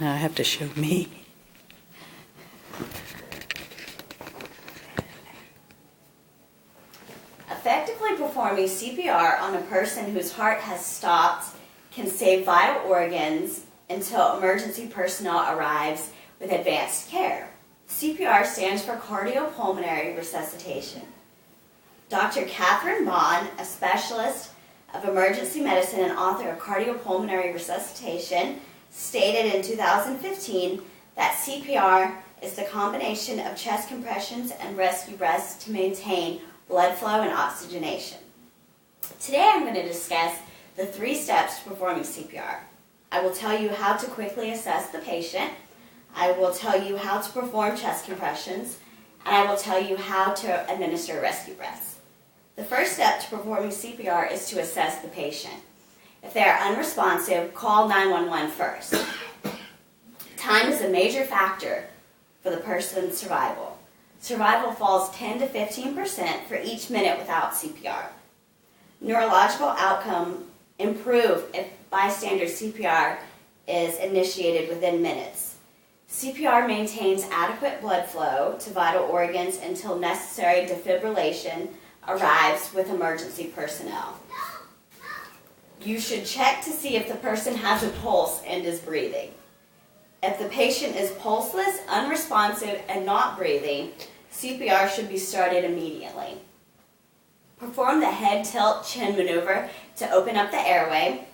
I have to show me. Effectively performing CPR on a person whose heart has stopped can save vital organs until emergency personnel arrives with advanced care. CPR stands for cardiopulmonary resuscitation. Dr. Catherine Bond, a specialist of emergency medicine and author of Cardiopulmonary Resuscitation, stated in 2015 that CPR is the combination of chest compressions and rescue breaths to maintain blood flow and oxygenation. Today I'm going to discuss the 3 steps to performing CPR. I will tell you how to quickly assess the patient, I will tell you how to perform chest compressions, and I will tell you how to administer rescue breaths. The first step to performing CPR is to assess the patient. If they are unresponsive, call 911 first. Time is a major factor for the person's survival. Survival falls 10 to 15% for each minute without CPR. Neurological outcome improve if bystander CPR is initiated within minutes. CPR maintains adequate blood flow to vital organs until necessary defibrillation arrives with emergency personnel. You should check to see if the person has a pulse and is breathing. If the patient is pulseless, unresponsive, and not breathing, CPR should be started immediately. Perform the head tilt chin maneuver to open up the airway.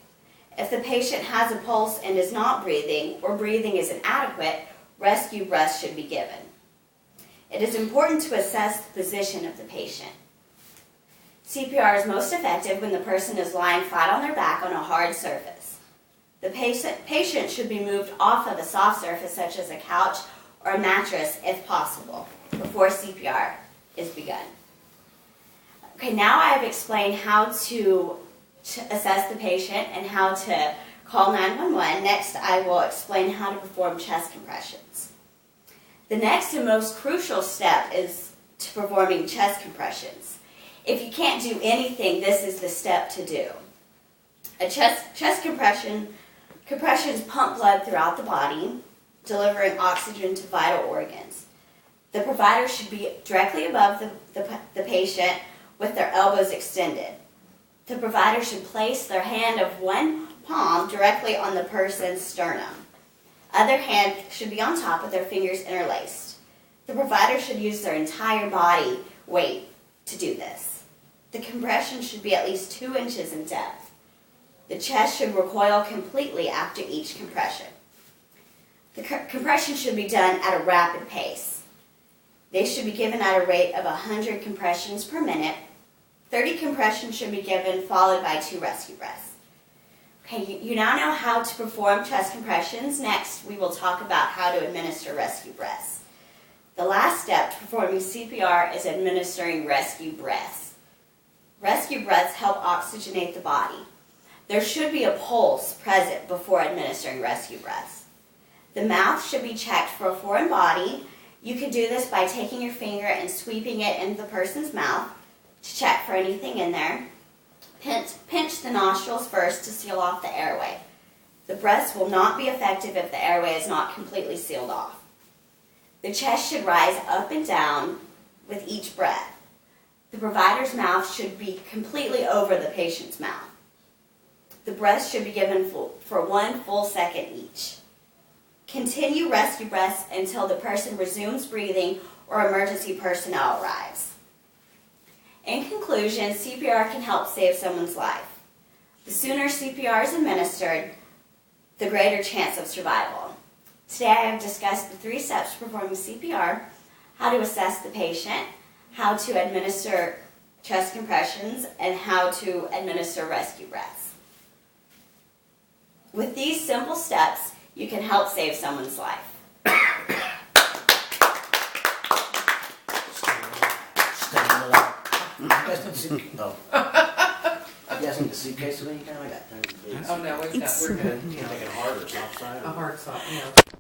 If the patient has a pulse and is not breathing, or breathing is inadequate, rescue breaths should be given. It is important to assess the position of the patient. CPR is most effective when the person is lying flat on their back on a hard surface. The patient should be moved off of a soft surface such as a couch or a mattress if possible before CPR is begun. Okay, now I have explained how to assess the patient and how to call 911. Next, I will explain how to perform chest compressions. The next and most crucial step is to performing chest compressions. If you can't do anything, this is the step to do. A chest compressions pump blood throughout the body, delivering oxygen to vital organs. The provider should be directly above the patient with their elbows extended. The provider should place their hand of one palm directly on the person's sternum. Other hand should be on top with their fingers interlaced. The provider should use their entire body weight to do this. The compression should be at least 2 inches in depth. The chest should recoil completely after each compression. The compression should be done at a rapid pace. They should be given at a rate of 100 compressions per minute. 30 compressions should be given, followed by 2 rescue breaths. Okay, you now know how to perform chest compressions. Next, we will talk about how to administer rescue breaths. The last step to performing CPR is administering rescue breaths. Rescue breaths help oxygenate the body. There should be a pulse present before administering rescue breaths. The mouth should be checked for a foreign body. You can do this by taking your finger and sweeping it into the person's mouth to check for anything in there. Pinch the nostrils first to seal off the airway. The breaths will not be effective if the airway is not completely sealed off. The chest should rise up and down with each breath. The provider's mouth should be completely over the patient's mouth. The breaths should be given for 1 full second each. Continue rescue breaths until the person resumes breathing or emergency personnel arrives. In conclusion, CPR can help save someone's life. The sooner CPR is administered, the greater chance of survival. Today I have discussed the 3 steps to performing CPR, how to assess the patient, how to administer chest compressions, and how to administer rescue breaths. With these simple steps, you can help save someone's life. You guys need the suitcase with any kind? I got tons of boots. Oh no, we're good. Can't make it harder, soft side. A hard stop, yeah.